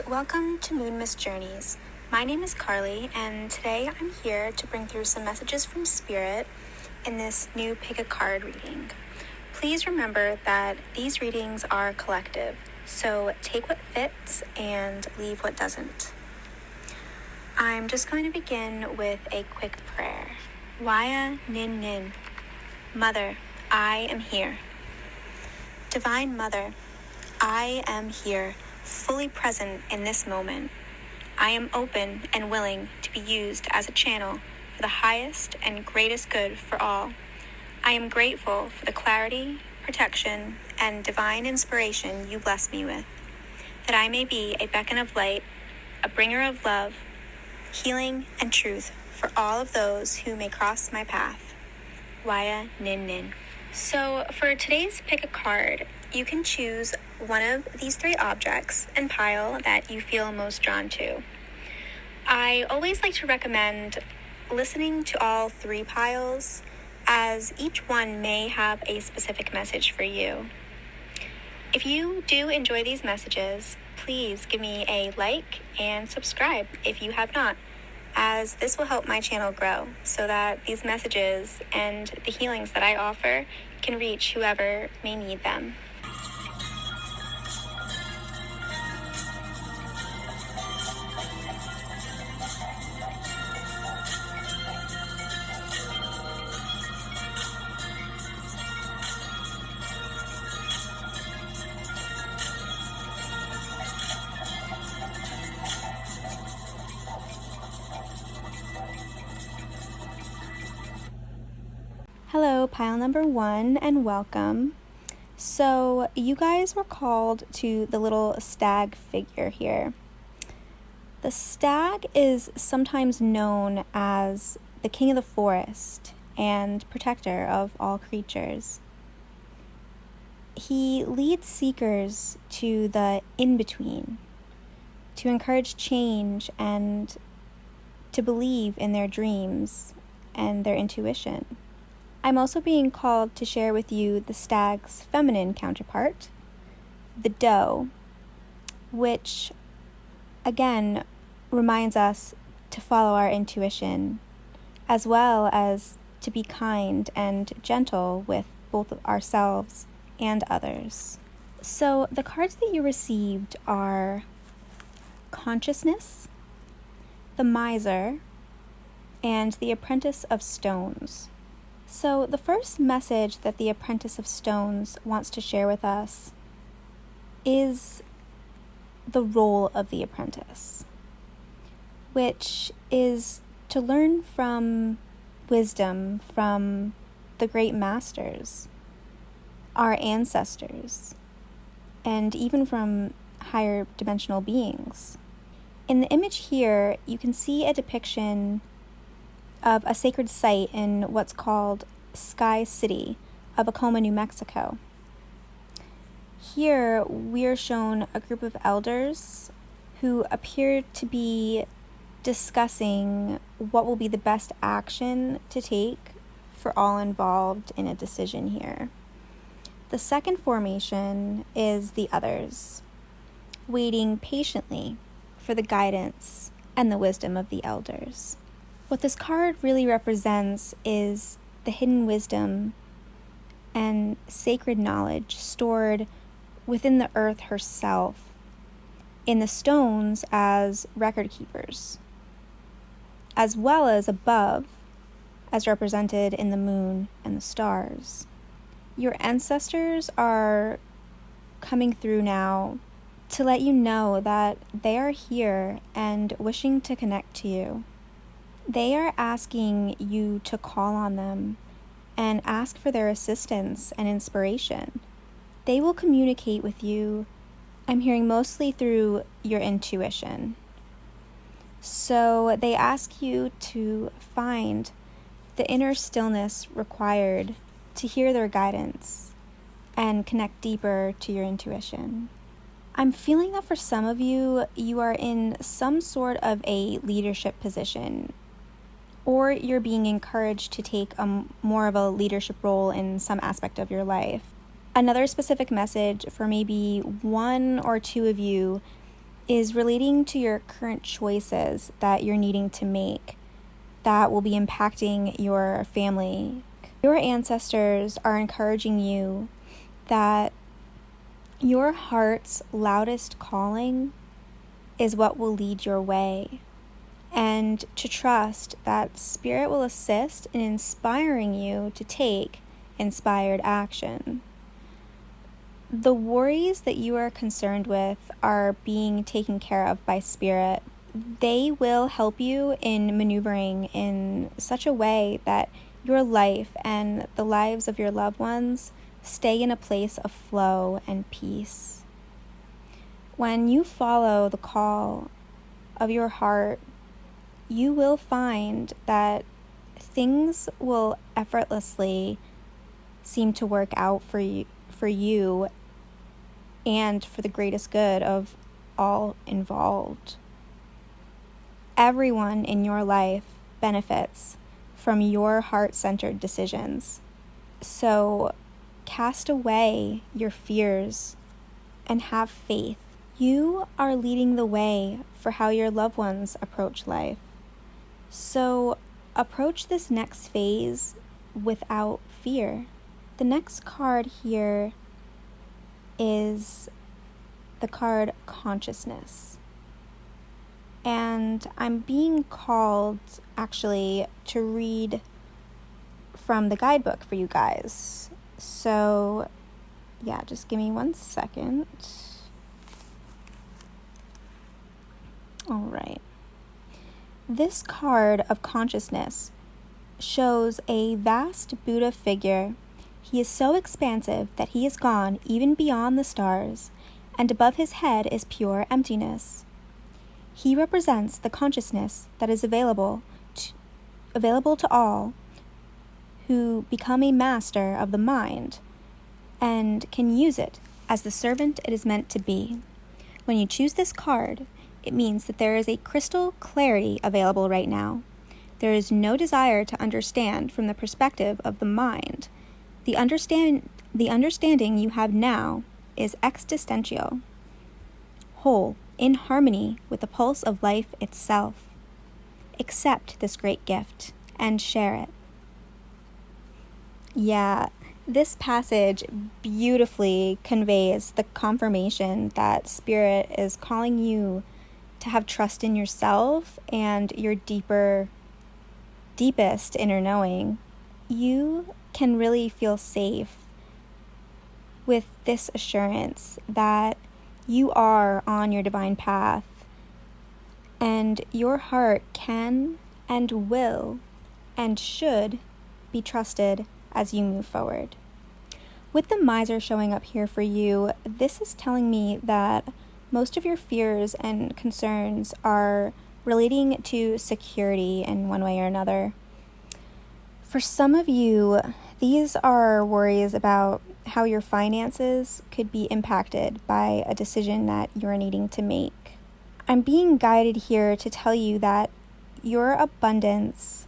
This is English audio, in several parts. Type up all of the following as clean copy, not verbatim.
welcome to MoonMistJourneys. My name is Carly, and today I'm here to bring through some messages from Spirit in this new Pick a Card reading. Please remember that these readings are collective, so take what fits and leave what doesn't. I'm just going to begin with a quick prayer. Waya Nin Nin. Mother, I am here. Divine Mother, I am here, fully present in this moment. I am open and willing to be used as a channel for the highest and greatest good for all. I am grateful for the clarity, protection, and divine inspiration you bless me with, that I may be a beacon of light, a bringer of love, healing, and truth for all of those who may cross my path. Waya Nin Nin. So for today's Pick a Card, you can choose one of these three objects and pile that you feel most drawn to. I always like to recommend listening to all three piles, as each one may have a specific message for you. If you do enjoy these messages, please give me a like and subscribe if you have not, as this will help my channel grow so that these messages and the healings that I offer can reach whoever may need them. Hello, pile number 1, and welcome. So, you guys were called to the little stag figure here. The stag is sometimes known as the king of the forest and protector of all creatures. He leads seekers to the in-between, to encourage change and to believe in their dreams and their intuition. I'm also being called to share with you the stag's feminine counterpart, the doe, which, again, reminds us to follow our intuition, as well as to be kind and gentle with both ourselves and others. So the cards that you received are Consciousness, the Miser, and the Apprentice of Stones. So the first message that the Apprentice of Stones wants to share with us is the role of the apprentice, which is to learn from wisdom from the great masters, our ancestors, and even from higher dimensional beings. In the image here, you can see a depiction of a sacred site in what's called Sky City of Acoma, New Mexico. Here, we are shown a group of elders who appear to be discussing what will be the best action to take for all involved in a decision here. The second formation is the others, waiting patiently for the guidance and the wisdom of the elders. What this card really represents is the hidden wisdom and sacred knowledge stored within the earth herself, in the stones as record keepers, as well as above, as represented in the moon and the stars. Your ancestors are coming through now to let you know that they are here and wishing to connect to you. They are asking you to call on them and ask for their assistance and inspiration. They will communicate with you, I'm hearing, mostly through your intuition. So they ask you to find the inner stillness required to hear their guidance and connect deeper to your intuition. I'm feeling that for some of you, you are in some sort of a leadership position, or you're being encouraged to take more of a leadership role in some aspect of your life. Another specific message for maybe one or two of you is relating to your current choices that you're needing to make that will be impacting your family. Your ancestors are encouraging you that your heart's loudest calling is what will lead your way, and to trust that Spirit will assist in inspiring you to take inspired action. The worries that you are concerned with are being taken care of by Spirit. They will help you in maneuvering in such a way that your life and the lives of your loved ones stay in a place of flow and peace. When you follow the call of your heart, you will find that things will effortlessly seem to work out for you and for the greatest good of all involved. Everyone in your life benefits from your heart-centered decisions. So cast away your fears and have faith. You are leading the way for how your loved ones approach life. So approach this next phase without fear. The next card here is the card Consciousness. And I'm being called actually to read from the guidebook for you guys. So yeah, just give me 1 second. All right. This card of Consciousness shows a vast Buddha figure. He is so expansive that he is gone even beyond the stars, and above his head is pure emptiness. He represents the consciousness that is available to all who become a master of the mind and can use it as the servant it is meant to be. When you choose this card, it means that there is a crystal clarity available right now. There is no desire to understand from the perspective of the mind. The understanding you have now is existential, whole, in harmony with the pulse of life itself. Accept this great gift and share it. Yeah, this passage beautifully conveys the confirmation that Spirit is calling you to have trust in yourself and your deepest inner knowing. You can really feel safe with this assurance that you are on your divine path, and your heart can and will and should be trusted as you move forward. With the Miser showing up here for you, this is telling me that most of your fears and concerns are relating to security in one way or another. For some of you, these are worries about how your finances could be impacted by a decision that you're needing to make. I'm being guided here to tell you that your abundance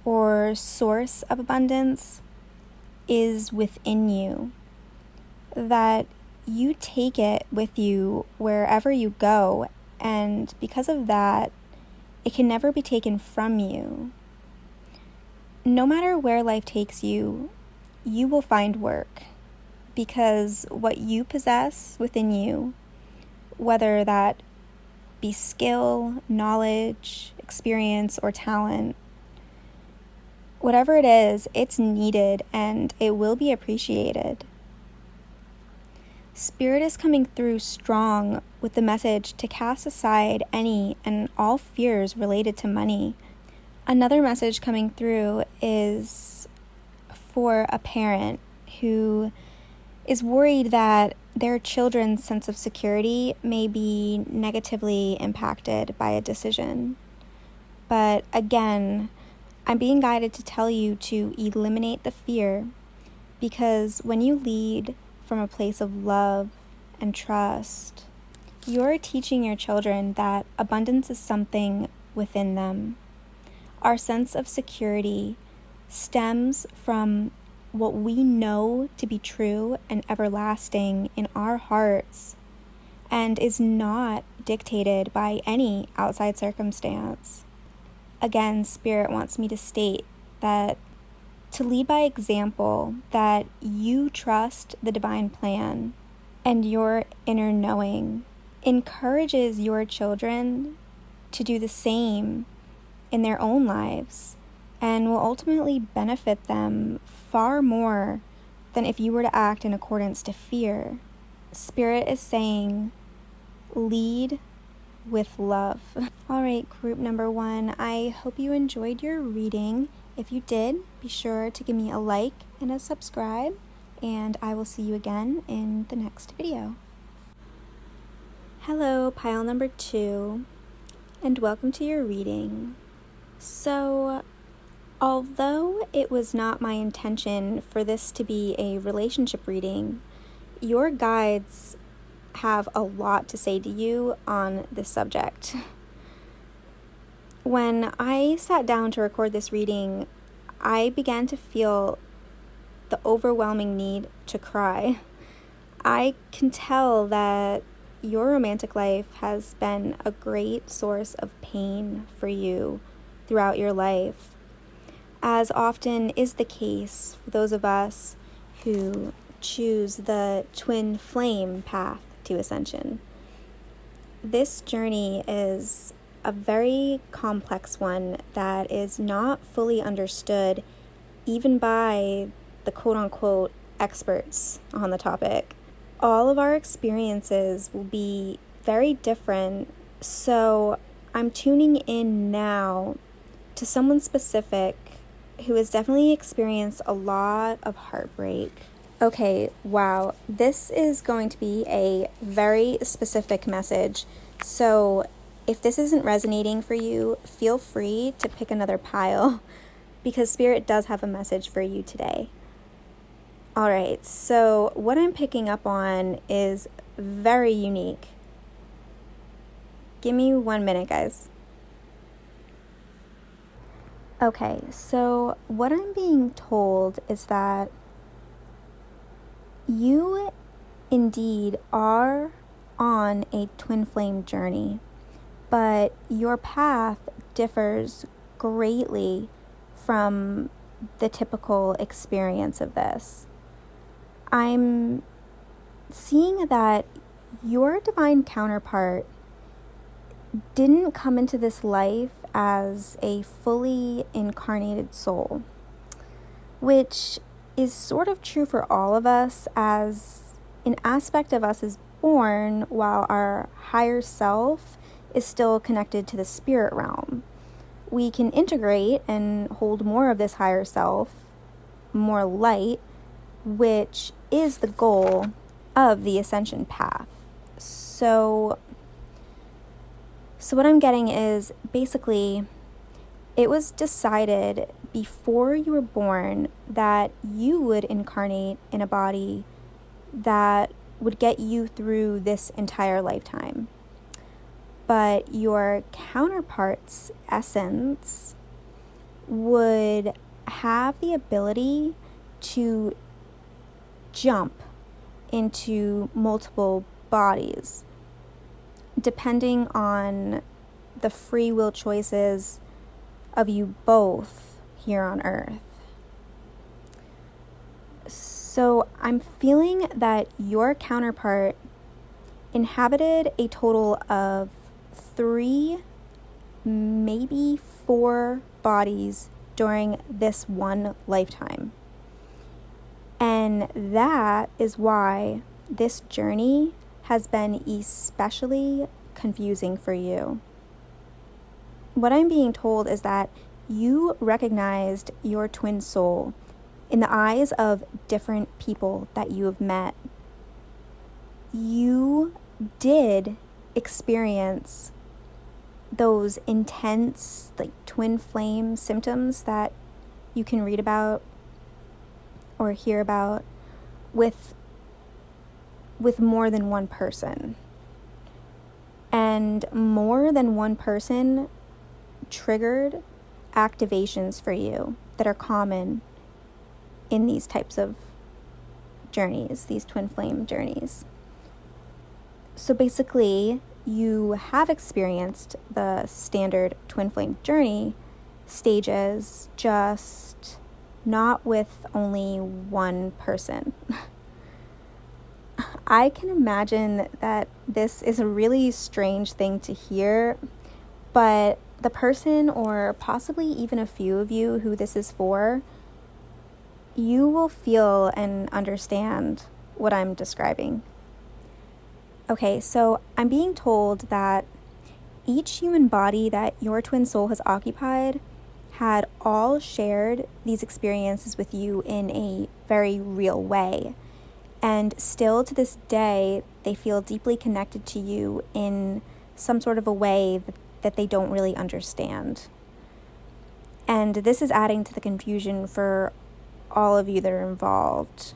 or source of abundance is within you, that you take it with you wherever you go, and because of that, it can never be taken from you. No matter where life takes you, you will find work, because what you possess within you, whether that be skill, knowledge, experience, or talent, whatever it is, it's needed and it will be appreciated. Spirit is coming through strong with the message to cast aside any and all fears related to money. Another message coming through is for a parent who is worried that their children's sense of security may be negatively impacted by a decision. But again, I'm being guided to tell you to eliminate the fear, because when you lead from a place of love and trust, you're teaching your children that abundance is something within them. Our sense of security stems from what we know to be true and everlasting in our hearts, and is not dictated by any outside circumstance. Again, Spirit wants me to state that to lead by example, that you trust the divine plan and your inner knowing encourages your children to do the same in their own lives and will ultimately benefit them far more than if you were to act in accordance to fear. Spirit is saying, lead with love. All right, group number 1, I hope you enjoyed your reading. If you did, be sure to give me a like and a subscribe, and I will see you again in the next video. Hello, pile number 2, and welcome to your reading. So, although it was not my intention for this to be a relationship reading, your guides have a lot to say to you on this subject. When I sat down to record this reading, I began to feel the overwhelming need to cry. I can tell that your romantic life has been a great source of pain for you throughout your life, as often is the case for those of us who choose the twin flame path to ascension. This journey is a very complex one that is not fully understood even by the quote-unquote experts on the topic. All of our experiences will be very different, so I'm tuning in now to someone specific who has definitely experienced a lot of heartbreak. Okay, wow, this is going to be a very specific message, so if this isn't resonating for you, feel free to pick another pile, because Spirit does have a message for you today. Alright, so what I'm picking up on is very unique. Give me 1 minute, guys. Okay, so what I'm being told is that you indeed are on a twin flame journey, but your path differs greatly from the typical experience of this. I'm seeing that your divine counterpart didn't come into this life as a fully incarnated soul, which is sort of true for all of us, as an aspect of us is born while our higher self is still connected to the spirit realm. We can integrate and hold more of this higher self, more light, which is the goal of the ascension path. So what I'm getting is basically it was decided before you were born that you would incarnate in a body that would get you through this entire lifetime. But your counterpart's essence would have the ability to jump into multiple bodies, depending on the free will choices of you both here on Earth. So I'm feeling that your counterpart inhabited a total of 3, maybe 4 bodies during this one lifetime. And that is why this journey has been especially confusing for you. What I'm being told is that you recognized your twin soul in the eyes of different people that you have met. You did experience those intense, like, twin flame symptoms that you can read about or hear about with more than one person. And more than one person triggered activations for you that are common in these types of journeys, these twin flame journeys. So basically, you have experienced the standard twin flame journey stages, just not with only one person. I can imagine that this is a really strange thing to hear, but the person, or possibly even a few of you who this is for, you will feel and understand what I'm describing. Okay, so I'm being told that each human body that your twin soul has occupied had all shared these experiences with you in a very real way. And still to this day, they feel deeply connected to you in some sort of a way that they don't really understand. And this is adding to the confusion for all of you that are involved.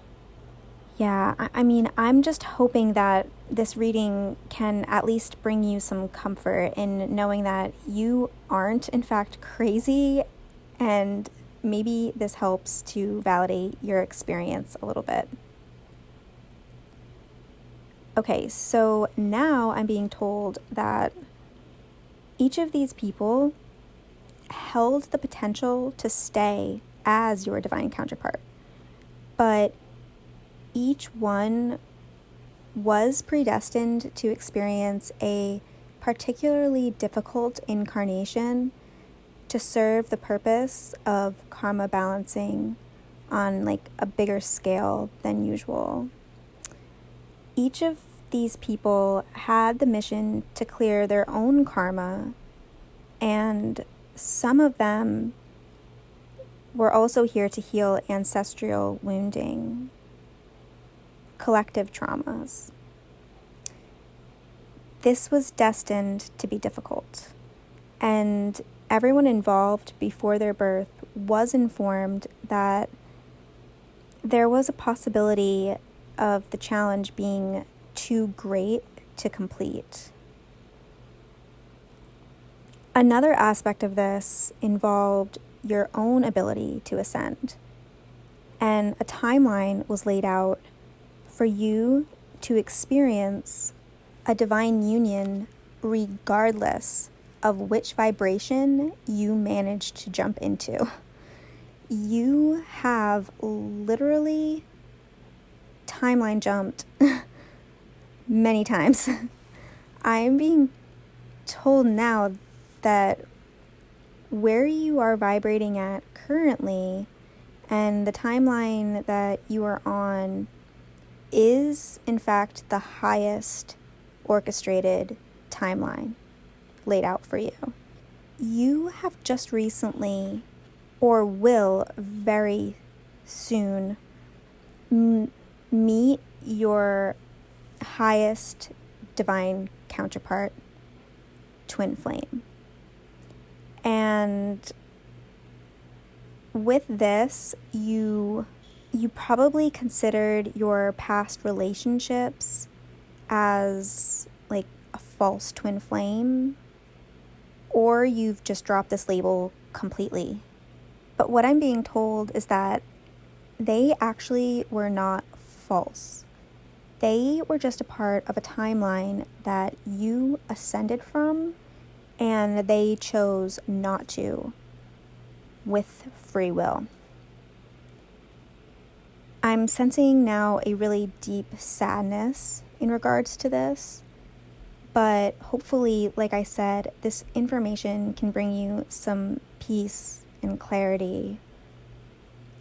Yeah, I mean, I'm just hoping that this reading can at least bring you some comfort in knowing that you aren't, in fact, crazy, and maybe this helps to validate your experience a little bit. Okay, so now I'm being told that each of these people held the potential to stay as your divine counterpart, but each one was predestined to experience a particularly difficult incarnation to serve the purpose of karma balancing on like a bigger scale than usual. Each of these people had the mission to clear their own karma, and some of them were also here to heal ancestral wounding, collective traumas. This was destined to be difficult, and everyone involved before their birth was informed that there was a possibility of the challenge being too great to complete. Another aspect of this involved your own ability to ascend, and a timeline was laid out for you to experience a divine union regardless of which vibration you managed to jump into. You have literally timeline jumped many times. I am being told now that where you are vibrating at currently and the timeline that you are on is, in fact, the highest orchestrated timeline laid out for you. You have just recently, or will very soon, meet your highest divine counterpart, twin flame. And with this, you probably considered your past relationships as like a false twin flame, or you've just dropped this label completely. But what I'm being told is that they actually were not false. They were just a part of a timeline that you ascended from, and they chose not to with free will. I'm sensing now a really deep sadness in regards to this, but hopefully, like I said, this information can bring you some peace and clarity.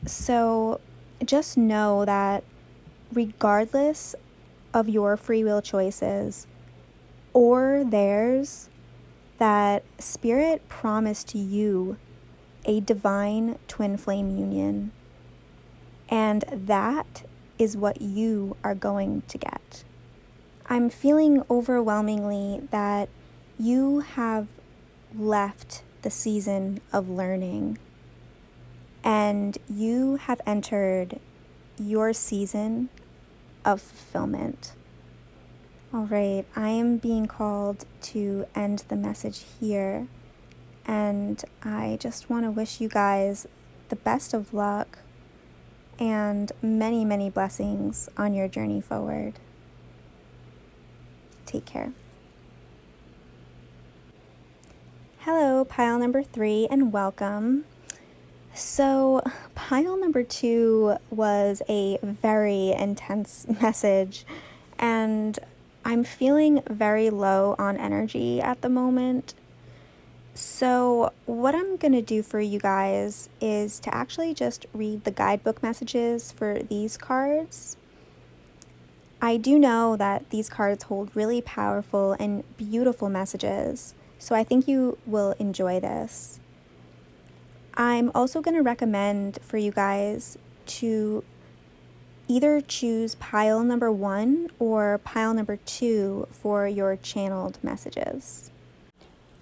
So just know that regardless of your free will choices or theirs, that Spirit promised you a divine twin flame union, and that is what you are going to get. I'm feeling overwhelmingly that you have left the season of learning and you have entered your season of fulfillment. All right, I am being called to end the message here, and I just want to wish you guys the best of luck and many, many blessings on your journey forward. Take care. Hello, pile number 3, and welcome. So, pile number 2 was a very intense message, and I'm feeling very low on energy at the moment. So, what I'm going to do for you guys is to actually just read the guidebook messages for these cards. I do know that these cards hold really powerful and beautiful messages, so I think you will enjoy this. I'm also going to recommend for you guys to either choose pile number 1 or pile number 2 for your channeled messages.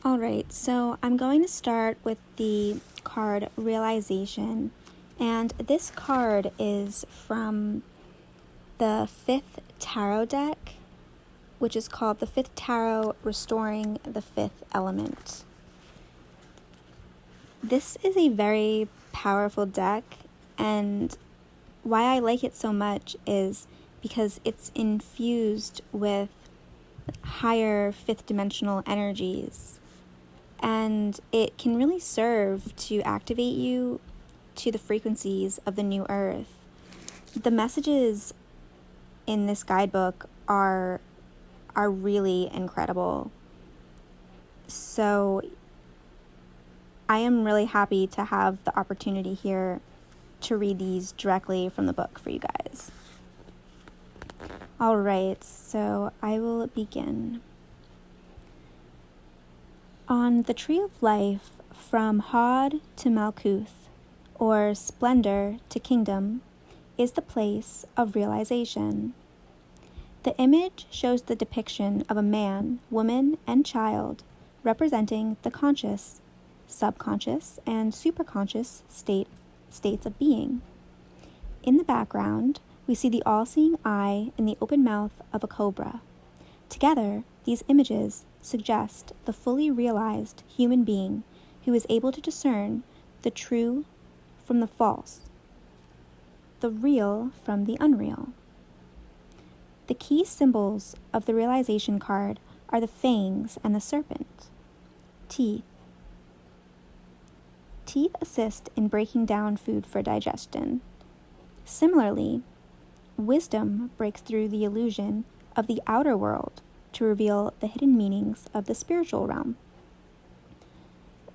Alright, so I'm going to start with the card Realization, and this card is from the 5th Tarot deck, which is called the 5th Tarot Restoring the 5th Element. This is a very powerful deck, and why I like it so much is because it's infused with higher 5th dimensional energies, and it can really serve to activate you to the frequencies of the new earth. The messages in this guidebook are really incredible. So I am really happy to have the opportunity here to read these directly from the book for you guys. Alright, so I will begin. On the Tree of Life, from Hod to Malkuth, or Splendor to Kingdom, is the place of realization. The image shows the depiction of a man, woman, and child representing the conscious, subconscious, and superconscious states of being. In the background, we see the all-seeing eye in the open mouth of a cobra. Together, these images suggest the fully realized human being who is able to discern the true from the false, the real from the unreal. The key symbols of the realization card are the fangs and the serpent. Teeth. Teeth assist in breaking down food for digestion. Similarly, wisdom breaks through the illusion of the outer world to reveal the hidden meanings of the spiritual realm.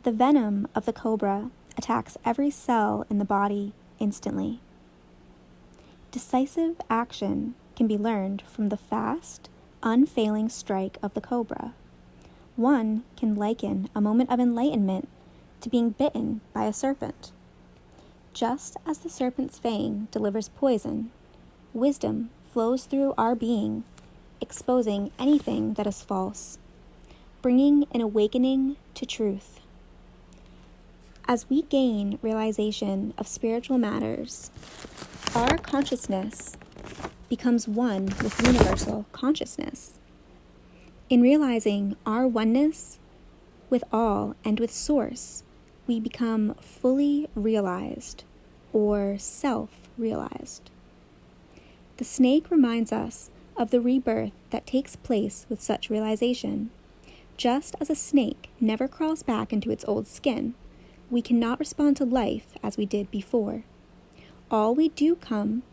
The venom of the cobra attacks every cell in the body instantly. Decisive action can be learned from the fast, unfailing strike of the cobra. One can liken a moment of enlightenment to being bitten by a serpent. Just as the serpent's fang delivers poison, wisdom flows through our being, exposing anything that is false, bringing an awakening to truth. As we gain realization of spiritual matters, our consciousness becomes one with universal consciousness. In realizing our oneness with all and with Source, we become fully realized, or self-realized. The snake reminds us of the rebirth that takes place with such realization. Just as a snake never crawls back into its old skin, we cannot respond to life as we did before. All we do come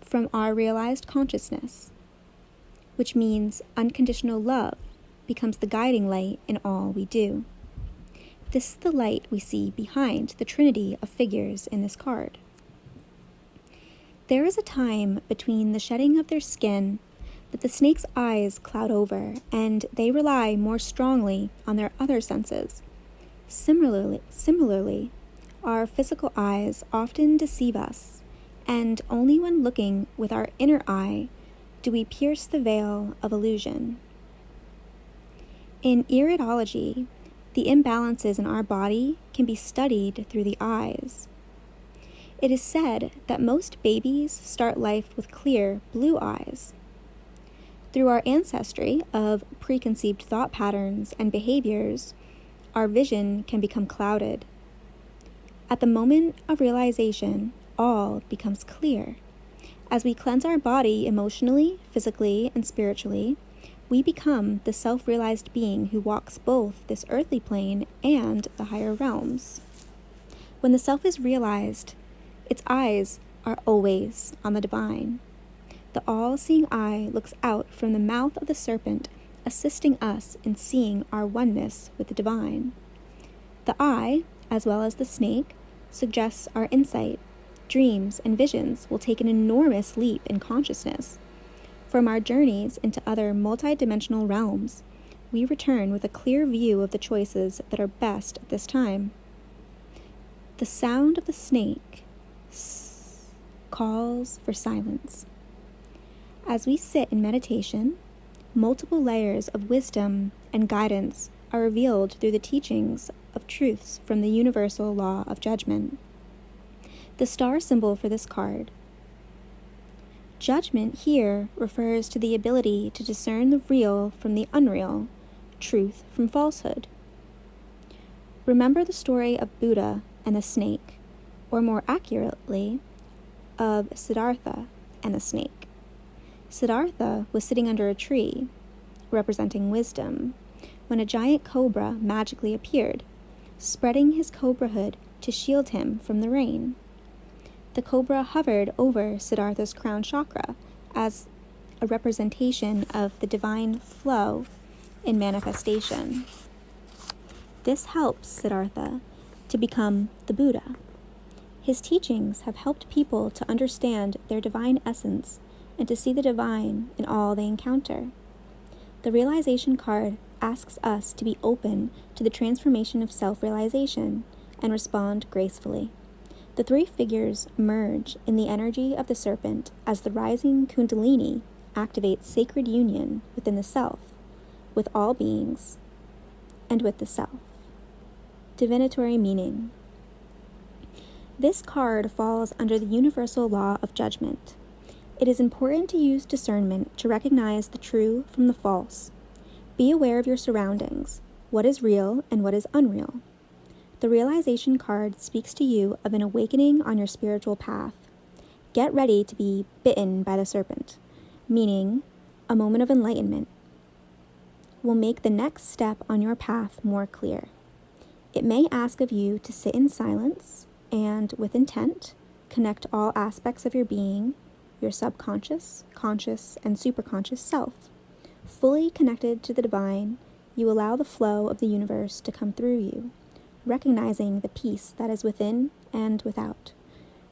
from our realized consciousness, which means unconditional love becomes the guiding light in all we do. This is the light we see behind the trinity of figures in this card. There is a time between the shedding of their skin that the snake's eyes cloud over, and they rely more strongly on their other senses. Similarly, our physical eyes often deceive us, and only when looking with our inner eye do we pierce the veil of illusion. In iridology, the imbalances in our body can be studied through the eyes. It is said that most babies start life with clear blue eyes. Through our ancestry of preconceived thought patterns and behaviors, our vision can become clouded. At the moment of realization, all becomes clear, As we cleanse our body emotionally, physically, and spiritually, we become the self-realized being who walks both this earthly plane and the higher realms. When the self is realized, its eyes are always on the divine. The all-seeing eye looks out from the mouth of the serpent, assisting us in seeing our oneness with the divine. The eye, as well as the snake, suggests our insight. Dreams and visions will take an enormous leap in consciousness. From our journeys into other multidimensional realms, we return with a clear view of the choices that are best at this time. The sound of the snake calls for silence. As we sit in meditation, multiple layers of wisdom and guidance are revealed through the teachings of truths from the universal law of judgment. The star symbol for this card. Judgment here refers to the ability to discern the real from the unreal, truth from falsehood. Remember the story of Buddha and the snake, or more accurately, of Siddhartha and the snake. Siddhartha was sitting under a tree, representing wisdom, when a giant cobra magically appeared, spreading his cobra hood to shield him from the rain. The cobra hovered over Siddhartha's crown chakra as a representation of the divine flow in manifestation. This helps Siddhartha to become the Buddha. His teachings have helped people to understand their divine essence and to see the divine in all they encounter. The realization card asks us to be open to the transformation of self-realization and respond gracefully. The three figures merge in the energy of the serpent as the rising kundalini activates sacred union within the self, with all beings, and with the self. Divinatory meaning. This card falls under the universal law of judgment. It is important to use discernment to recognize the true from the false. Be aware of your surroundings, what is real and what is unreal. The realization card speaks to you of an awakening on your spiritual path. Get ready to be bitten by the serpent, meaning a moment of enlightenment will make the next step on your path more clear. It may ask of you to sit in silence and, with intent, connect all aspects of your being, your subconscious, conscious, and superconscious self. Fully connected to the divine, you allow the flow of the universe to come through you, recognizing the peace that is within and without.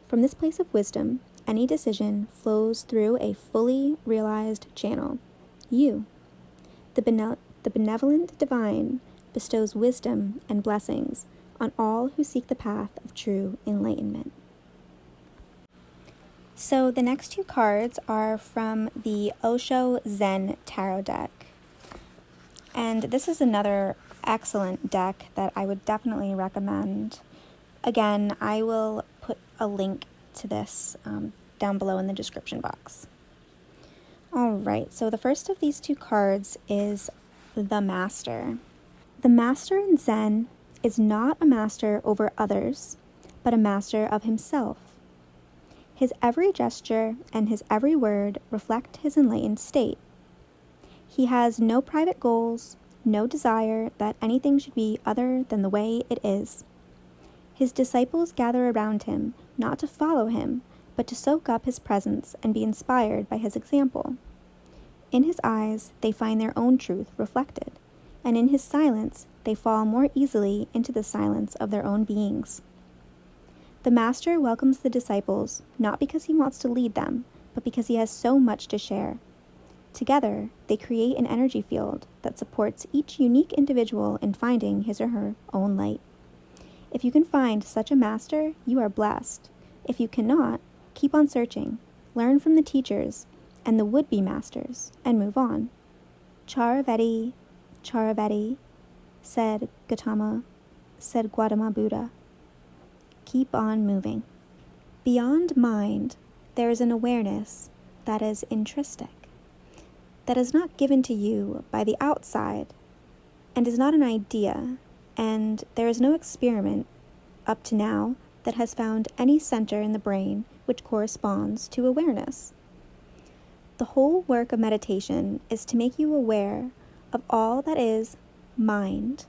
From this place of wisdom, any decision flows through a fully realized channel, you. The benevolent divine bestows wisdom and blessings on all who seek the path of true enlightenment. So the next two cards are from the OSHO Zen Tarot deck. And this is another excellent deck that I would definitely recommend. Again, I will put a link to this down below in the description box. Alright, so the first of these two cards is the Master. The Master in Zen is not a master over others, but a master of himself. His every gesture and his every word reflect his enlightened state. He has no private goals, no desire that anything should be other than the way it is. His disciples gather around him, not to follow him, but to soak up his presence and be inspired by his example. In his eyes, they find their own truth reflected, and in his silence, they fall more easily into the silence of their own beings. The Master welcomes the disciples, not because he wants to lead them, but because he has so much to share. Together, they create an energy field that supports each unique individual in finding his or her own light. If you can find such a master, you are blessed. If you cannot, keep on searching, learn from the teachers and the would-be masters, and move on. Charavedi, Charavedi, said Gautama, said Gautama Buddha. Keep on moving. Beyond mind, there is an awareness that is intrinsic, that is not given to you by the outside, and is not an idea, and there is no experiment up to now that has found any center in the brain which corresponds to awareness. The whole work of meditation is to make you aware of all that is mind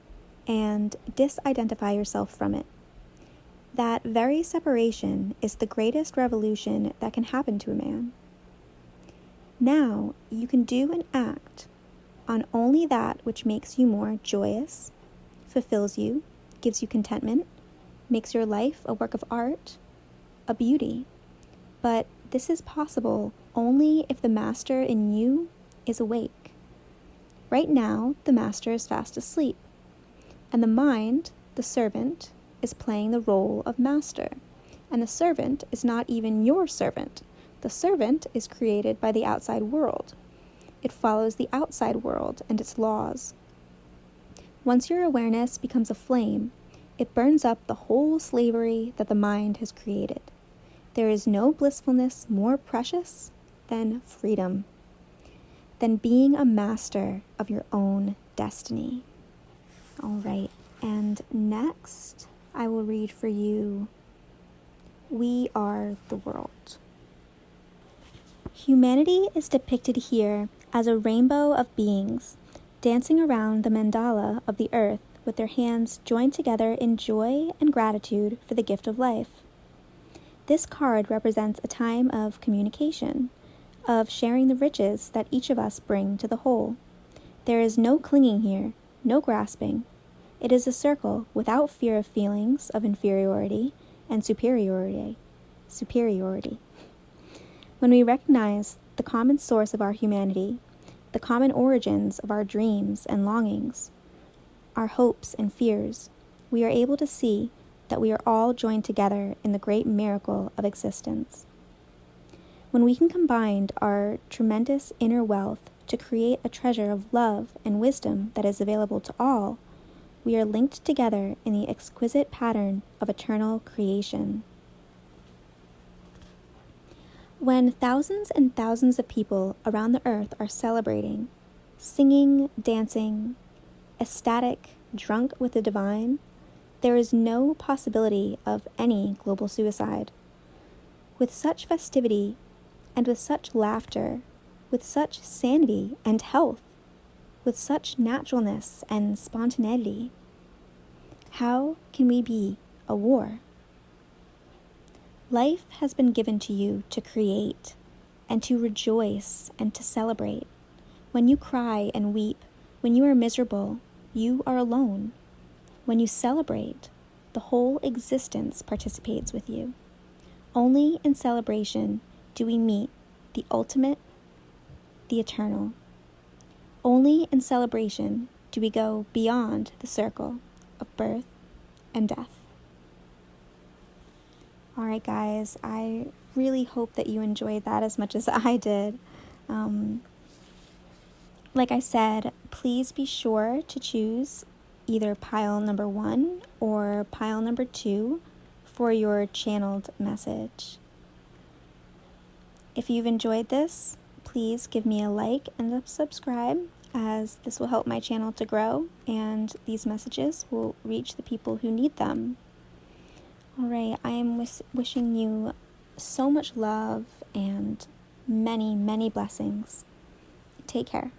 and disidentify yourself from it. That very separation is the greatest revolution that can happen to a man. Now you can do and act on only that which makes you more joyous, fulfills you, gives you contentment, makes your life a work of art, a beauty. But this is possible only if the master in you is awake. Right now, the master is fast asleep, and the mind, the servant, is playing the role of master, and the servant is not even your servant. The servant is created by the outside world. It follows the outside world and its laws. Once your awareness becomes a flame, it burns up the whole slavery that the mind has created. There is no blissfulness more precious than freedom, than being a master of your own destiny. All right, and next I will read for you, We Are the World. Humanity is depicted here as a rainbow of beings, dancing around the mandala of the earth with their hands joined together in joy and gratitude for the gift of life. This card represents a time of communication, of sharing the riches that each of us bring to the whole. There is no clinging here, no grasping. It is a circle without fear of feelings of inferiority and superiority. When we recognize the common source of our humanity, the common origins of our dreams and longings, our hopes and fears, we are able to see that we are all joined together in the great miracle of existence. When we can combine our tremendous inner wealth to create a treasure of love and wisdom that is available to all, we are linked together in the exquisite pattern of eternal creation. When thousands and thousands of people around the earth are celebrating, singing, dancing, ecstatic, drunk with the divine, there is no possibility of any global suicide. With such festivity and with such laughter, with such sanity and health, with such naturalness and spontaneity, how can we be a war? Life has been given to you to create and to rejoice and to celebrate. When you cry and weep, when you are miserable, you are alone. When you celebrate, the whole existence participates with you. Only in celebration do we meet the ultimate, the eternal. Only in celebration do we go beyond the circle of birth and death. All right, guys, I really hope that you enjoyed that as much as I did. Like I said, please be sure to choose either pile number 1 or pile number 2 for your channeled message. If you've enjoyed this, please give me a like and a subscribe, as this will help my channel to grow and these messages will reach the people who need them. All right, I am wishing you so much love and many, many blessings. Take care.